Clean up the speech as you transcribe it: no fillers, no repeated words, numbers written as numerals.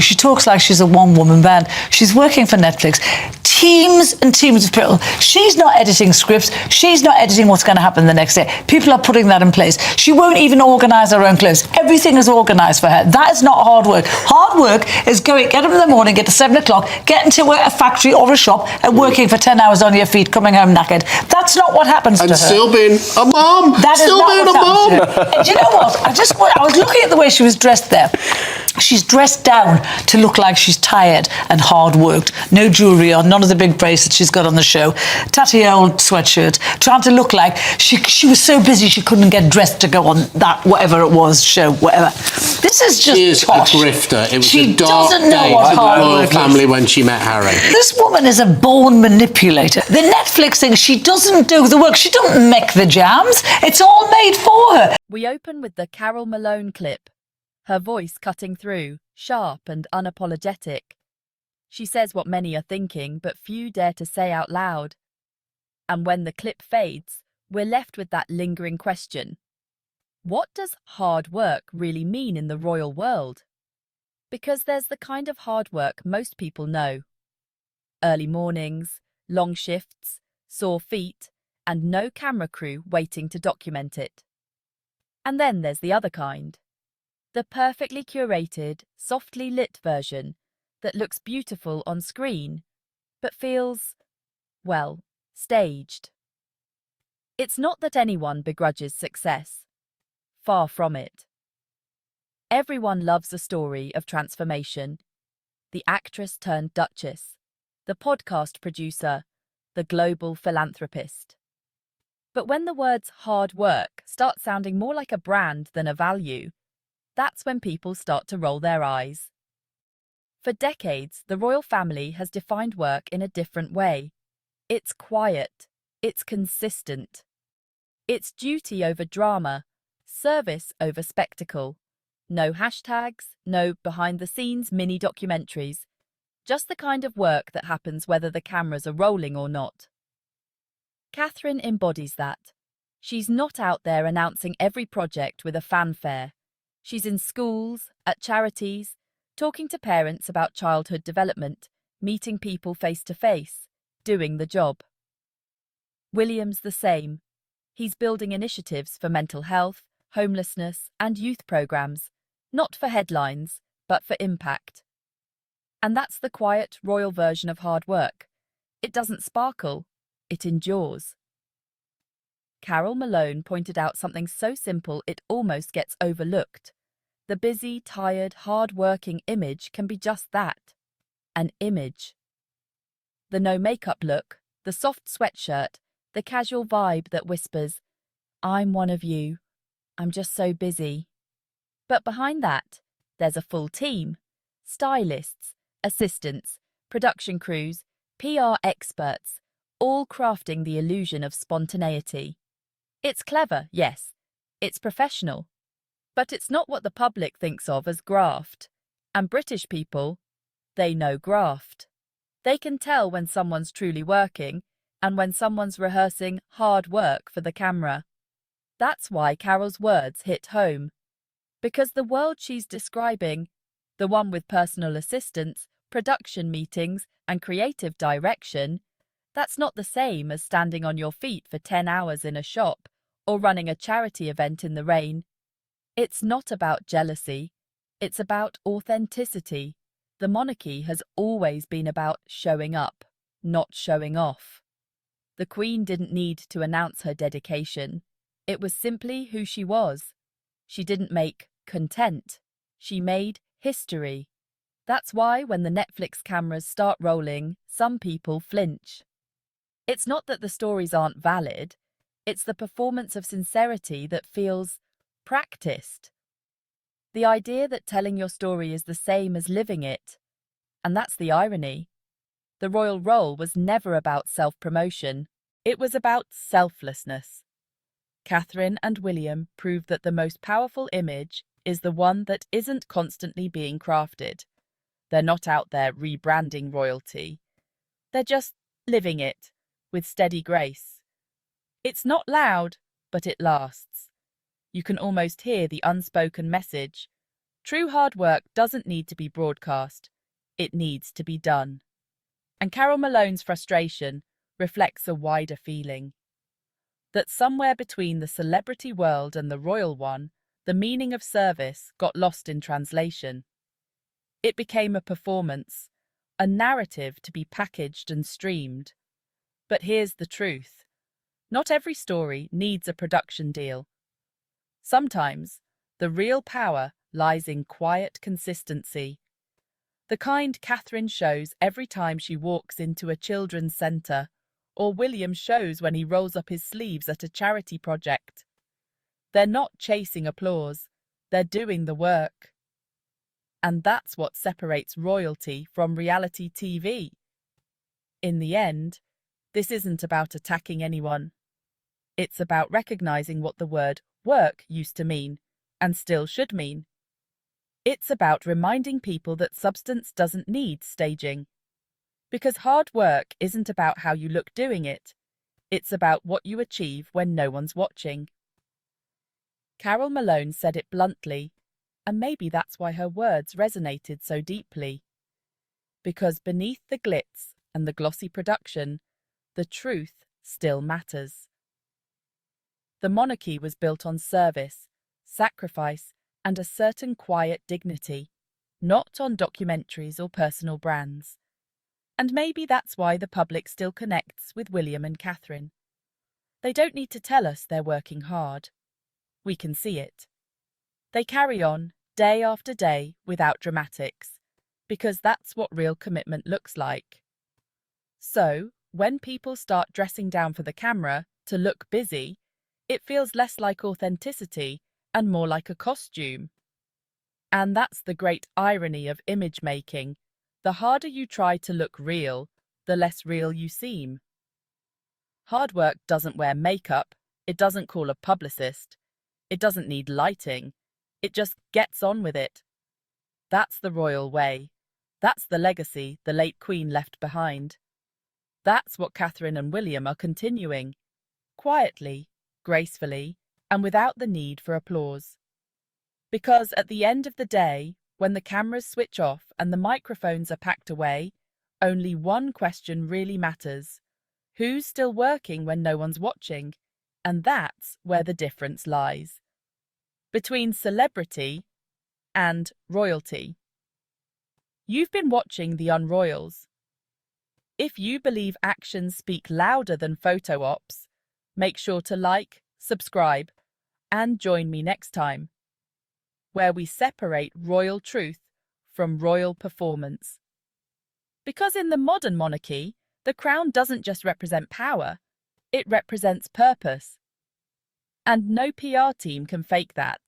but she talks like she's a one-woman band. She's working for Netflix. Teams and teams of people. She's not editing scripts. She's not editing what's going to happen the next day. People are putting that in place. She won't even organise her own clothes. Everything is organised for her. That is not hard work. Hard work is get up in the morning, get to 7 o'clock, get into a factory or a shop and working for 10 hours on your feet, coming home knackered. That's not what happens to her. And still being a mum. That is still being a mum. And do you know what? I was looking at the way she was dressed there. She's dressed down to look like she's tired and hard worked. No jewellery on, none of the big bracelets she's got on the show. Tatty old sweatshirt, trying to look like she was so busy she couldn't get dressed to go on that whatever it was show, whatever. This is just She is tosh. a grifter. It was She a dark doesn't know day what for the hard royal work is. family when she met Harry. This woman is a born manipulator. The Netflix thing, she doesn't do the work. She doesn't make the jams. It's all made for her. We open with the Carol Malone clip, her voice cutting through, sharp and unapologetic. She says what many are thinking, but few dare to say out loud. And when the clip fades, we're left with that lingering question. What does hard work really mean in the royal world? Because there's the kind of hard work most people know. Early mornings, long shifts, sore feet, and no camera crew waiting to document it. And then there's the other kind. The perfectly curated, softly lit version that looks beautiful on screen, but feels, well, staged. It's not that anyone begrudges success. Far from it. Everyone loves a story of transformation. The actress turned duchess, the podcast producer, the global philanthropist. But when the words hard work start sounding more like a brand than a value, that's when people start to roll their eyes. For decades, the royal family has defined work in a different way. It's quiet. It's consistent. It's duty over drama, service over spectacle. No hashtags, no behind-the-scenes mini-documentaries. Just the kind of work that happens whether the cameras are rolling or not. Catherine embodies that. She's not out there announcing every project with a fanfare. She's in schools, at charities, talking to parents about childhood development, meeting people face to face, doing the job. William's the same. He's building initiatives for mental health, homelessness, and youth programs, not for headlines, but for impact. And that's the quiet royal version of hard work. It doesn't sparkle, it endures. Carol Malone pointed out something so simple it almost gets overlooked. The busy, tired, hard-working image can be just that, an image. The no-makeup look, the soft sweatshirt, the casual vibe that whispers, "I'm one of you, I'm just so busy." But behind that, there's a full team, stylists, assistants, production crews, PR experts, all crafting the illusion of spontaneity. It's clever, yes. It's professional. But it's not what the public thinks of as graft. And British people, they know graft. They can tell when someone's truly working and when someone's rehearsing hard work for the camera. That's why Carol's words hit home. Because the world she's describing, the one with personal assistants, production meetings, and creative direction, that's not the same as standing on your feet for 10 hours in a shop or running a charity event in the rain. It's not about jealousy. It's about authenticity. The monarchy has always been about showing up, not showing off. The Queen didn't need to announce her dedication. It was simply who she was. She didn't make content. She made history. That's why when the Netflix cameras start rolling, some people flinch. It's not that the stories aren't valid. It's the performance of sincerity that feels practiced. The idea that telling your story is the same as living it. And that's the irony. The royal role was never about self-promotion. It was about selflessness. Catherine and William proved that the most powerful image is the one that isn't constantly being crafted. They're not out there rebranding royalty. They're just living it, with steady grace. It's not loud, but it lasts. You can almost hear the unspoken message. True hard work doesn't need to be broadcast. It needs to be done. And Carol Malone's frustration reflects a wider feeling. That somewhere between the celebrity world and the royal one, the meaning of service got lost in translation. It became a performance, a narrative to be packaged and streamed. But here's the truth. Not every story needs a production deal. Sometimes, the real power lies in quiet consistency. The kind Catherine shows every time she walks into a children's centre, or William shows when he rolls up his sleeves at a charity project. They're not chasing applause, they're doing the work. And that's what separates royalty from reality TV. In the end, this isn't about attacking anyone. It's about recognizing what the word work used to mean, and still should mean. It's about reminding people that substance doesn't need staging. Because hard work isn't about how you look doing it. It's about what you achieve when no one's watching. Carol Malone said it bluntly, and maybe that's why her words resonated so deeply. Because beneath the glitz and the glossy production, the truth still matters. The monarchy was built on service, sacrifice, and a certain quiet dignity, not on documentaries or personal brands. And maybe that's why the public still connects with William and Catherine. They don't need to tell us they're working hard. We can see it. They carry on, day after day, without dramatics, because that's what real commitment looks like. So, when people start dressing down for the camera to look busy, it feels less like authenticity and more like a costume. And that's the great irony of image making. The harder you try to look real, the less real you seem. Hard work doesn't wear makeup, it doesn't call a publicist, it doesn't need lighting, it just gets on with it. That's the royal way. That's the legacy the late Queen left behind. That's what Catherine and William are continuing, quietly, gracefully, and without the need for applause. Because at the end of the day, when the cameras switch off and the microphones are packed away, only one question really matters. Who's still working when no one's watching? And that's where the difference lies. Between celebrity and royalty. You've been watching the Unroyals. If you believe actions speak louder than photo ops, make sure to like, subscribe, and join me next time, where we separate royal truth from royal performance. Because in the modern monarchy, the crown doesn't just represent power, it represents purpose. And no PR team can fake that.